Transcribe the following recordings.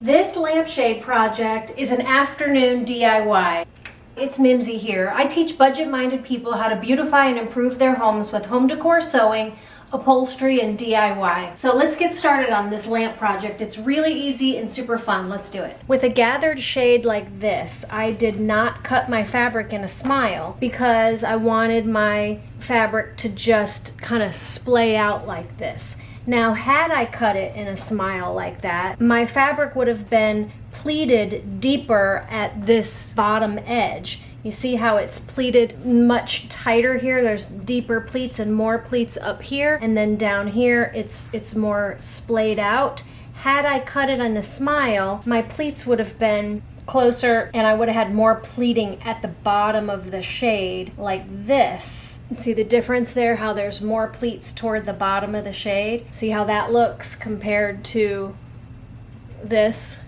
This lampshade project is an afternoon DIY. It's Mimsy here. I teach budget-minded people how to beautify and improve their homes with home decor, sewing, upholstery, and DIY. So let's get started on this lamp project. It's really easy and super fun. Let's do it. With a gathered shade like this, I did not cut my fabric in a smile because I wanted my fabric to just kind of splay out like this. Now, had I cut it in a smile like that, my fabric would have been pleated deeper at this bottom edge. You see how it's pleated much tighter here? There's deeper pleats and more pleats up here, and then down here it's more splayed out. Had I cut it in a smile, my pleats would have been closer and I would have had more pleating at the bottom of the shade like this. See the difference there, how there's more pleats toward the bottom of the shade? See how that looks compared to this,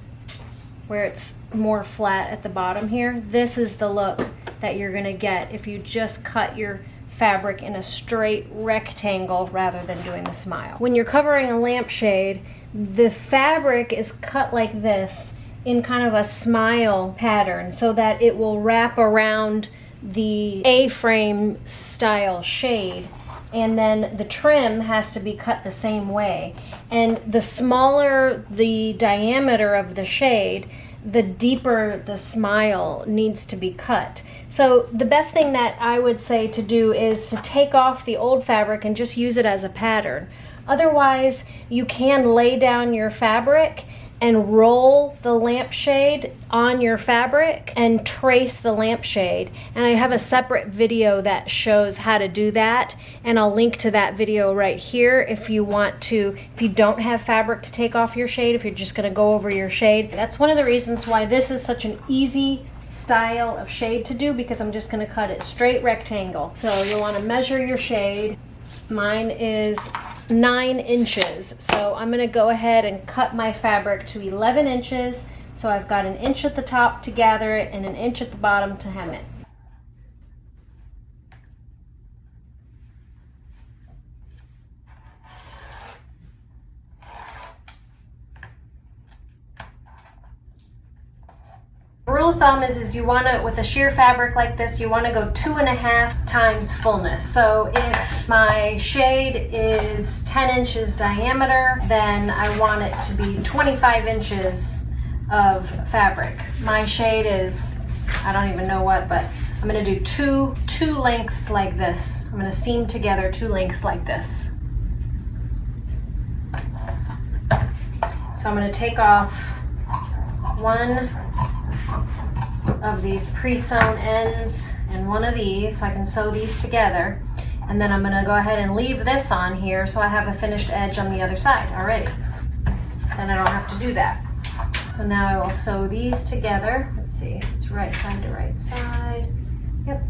where it's more flat at the bottom here? This is the look that you're gonna get if you just cut your fabric in a straight rectangle rather than doing the smile. When you're covering a lampshade, the fabric is cut like this in kind of a smile pattern so that it will wrap around the A-frame style shade, and then the trim has to be cut the same way. And the smaller the diameter of the shade, the deeper the smile needs to be cut. So the best thing that I would say to do is to take off the old fabric and just use it as a pattern. Otherwise, you can lay down your fabric and roll the lampshade on your fabric and trace the lampshade. And I have a separate video that shows how to do that, and I'll link to that video right here if you want to, if you don't have fabric to take off your shade, if you're just gonna go over your shade. That's one of the reasons why this is such an easy style of shade to do, because I'm just gonna cut it straight rectangle. So you'll wanna measure your shade. Mine is 9 inches. So I'm gonna go ahead and cut my fabric to 11 inches. So I've got 1 inch at the top to gather it and 1 inch at the bottom to hem it. Rule of thumb is you want to, with a sheer fabric like this, you want to go 2.5 times fullness. So if my shade is 10 inches diameter, then I want it to be 25 inches of fabric. My shade is, I don't even know what, but I'm going to do two lengths like this. I'm going to seam together 2 lengths like this. So I'm going to take off one of these pre-sewn ends and one of these so I can sew these together, and then I'm going to go ahead and leave this on here so I have a finished edge on the other side already. Then I don't have to do that. So now I will sew these together. Let's see, it's right side to right side. Yep.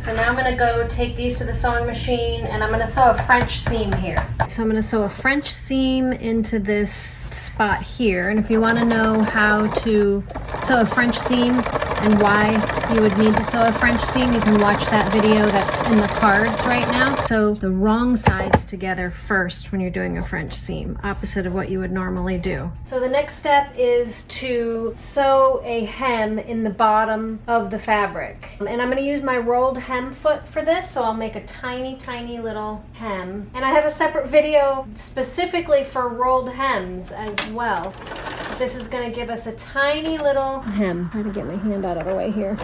So now I'm going to go take these to the sewing machine and I'm going to sew a French seam here. So I'm going to sew a French seam into this spot here, and if you want to know how to sew a French seam and why you would need to sew a French seam, you can watch that video that's in the cards right now. Sew the wrong sides together first when you're doing a French seam, opposite of what you would normally do. So the next step is to sew a hem in the bottom of the fabric, and I'm going to use my rolled hem foot for this, so I'll make a tiny little hem, and I have a separate video specifically for rolled hems as well. This is going to give us a tiny little hem. Trying to get my hand out of the way here.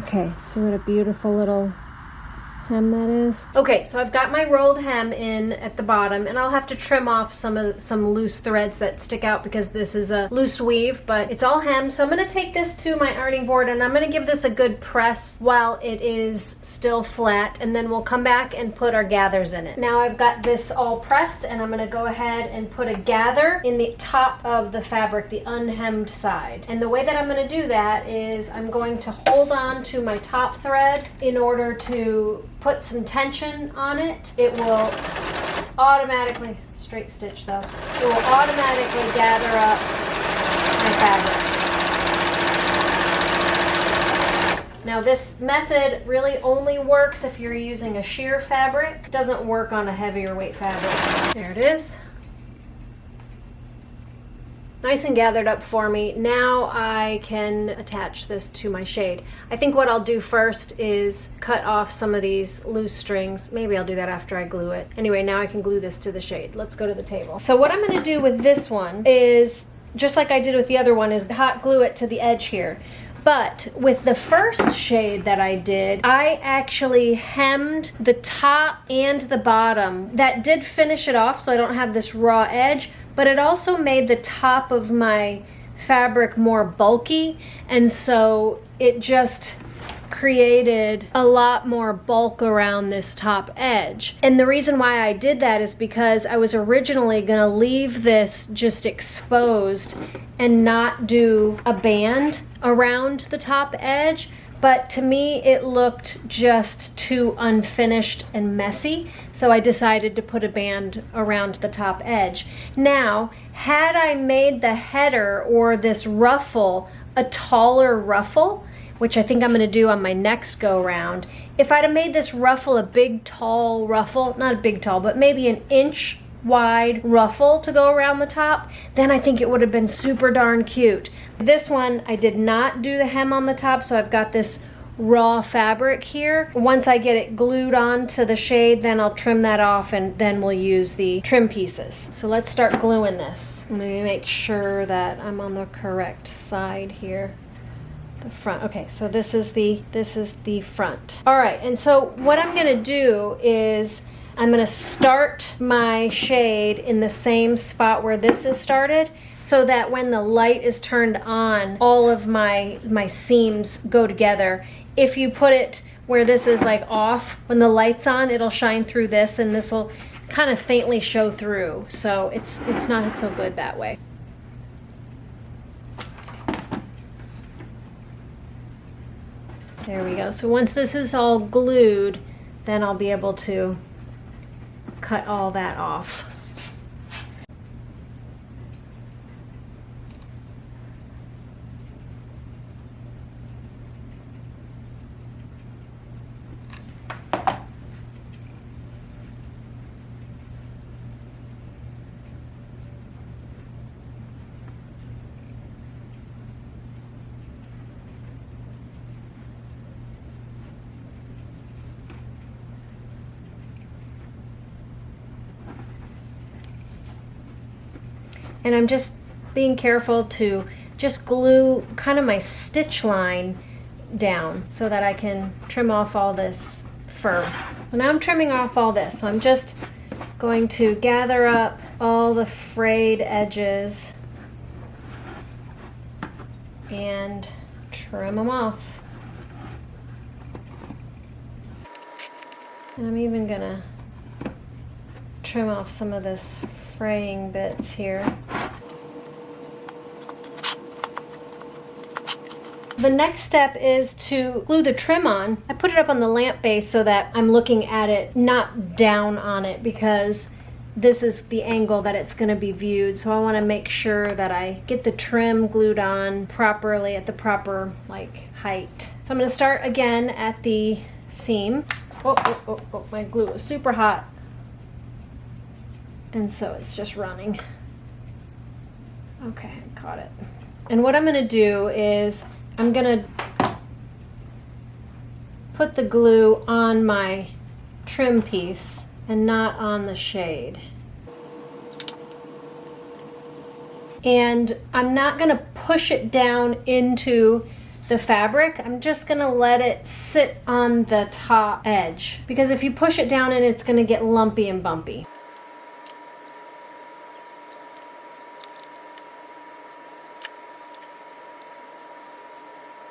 Okay, see what a beautiful little hem that is. Okay, so I've got my rolled hem in at the bottom, and I'll have to trim off some loose threads that stick out because this is a loose weave, but it's all hemmed. So I'm going to take this to my ironing board and I'm going to give this a good press while it is still flat, and then we'll come back and put our gathers in it. Now I've got this all pressed, and I'm going to go ahead and put a gather in the top of the fabric, the unhemmed side. And the way that I'm going to do that is I'm going to hold on to my top thread in order to put some tension on it. It will automatically, straight stitch though, it will automatically gather up my fabric. Now this method really only works if you're using a sheer fabric. It doesn't work on a heavier weight fabric. There it is. Nice and gathered up for me. Now I can attach this to my shade. I think what I'll do first is cut off some of these loose strings. Maybe I'll do that after I glue it. Anyway, now I can glue this to the shade. Let's go to the table. So what I'm gonna do with this one is, just like I did with the other one, is hot glue it to the edge here. But with the first shade that I did, I actually hemmed the top and the bottom. That did finish it off so I don't have this raw edge, but it also made the top of my fabric more bulky, and so it just created a lot more bulk around this top edge. And the reason why I did that is because I was originally gonna leave this just exposed and not do a band around the top edge, but to me it looked just too unfinished and messy, so I decided to put a band around the top edge. Now, had I made the header or this ruffle a taller ruffle, which I think I'm gonna do on my next go round, if I'd have made this ruffle a big tall ruffle, not a big tall, but maybe an inch wide ruffle to go around the top, then I think it would have been super darn cute. This one, I did not do the hem on the top, so I've got this raw fabric here. Once I get it glued onto the shade, then I'll trim that off and then we'll use the trim pieces. So let's start gluing this. Let me make sure that I'm on the correct side here. The front. Okay, so this is the front. All right, and so what I'm gonna do is I'm gonna start my shade in the same spot where this is started, so that when the light is turned on, all of my seams go together. If you put it where this is like off, when the light's on, it'll shine through this and this will kind of faintly show through. So it's not so good that way. There we go. So once this is all glued, then I'll be able to cut all that off. And I'm just being careful to just glue kind of my stitch line down so that I can trim off all this fur. So now I'm trimming off all this, so I'm just going to gather up all the frayed edges and trim them off. And I'm even gonna trim off some of this fraying bits here. The next step is to glue the trim on. I put it up on the lamp base so that I'm looking at it, not down on it, because this is the angle that it's going to be viewed. So I want to make sure that I get the trim glued on properly at the proper height. So I'm going to start again at the seam. Oh, my glue is super hot. And so it's just running. Okay, I caught it. And what I'm gonna do is I'm gonna put the glue on my trim piece and not on the shade. And I'm not gonna push it down into the fabric. I'm just gonna let it sit on the top edge, because if you push it down in, it's gonna get lumpy and bumpy.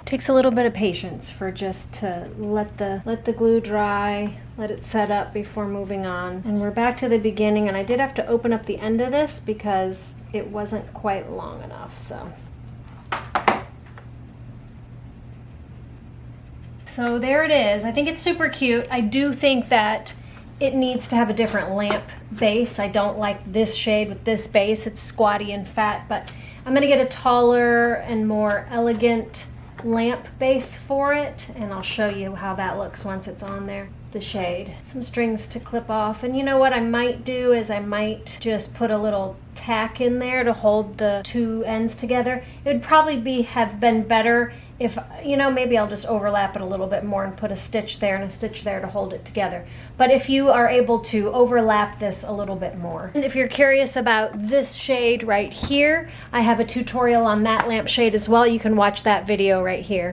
Takes a little bit of patience for just to let the glue dry, let it set up before moving on. And we're back to the beginning, and I did have to open up the end of this because it wasn't quite long enough, so. So there it is. I think it's super cute. I do think that it needs to have a different lamp base. I don't like this shade with this base. It's squatty and fat, but I'm gonna get a taller and more elegant lamp base for it, and I'll show you how that looks once it's on there. The shade. Some strings to clip off, and you know what I might do is I might just put a little tack in there to hold the two ends together. It would probably have been better if, you know, maybe I'll just overlap it a little bit more and put a stitch there and a stitch there to hold it together. But if you are able to overlap this a little bit more. And if you're curious about this shade right here, I have a tutorial on that lampshade as well. You can watch that video right here.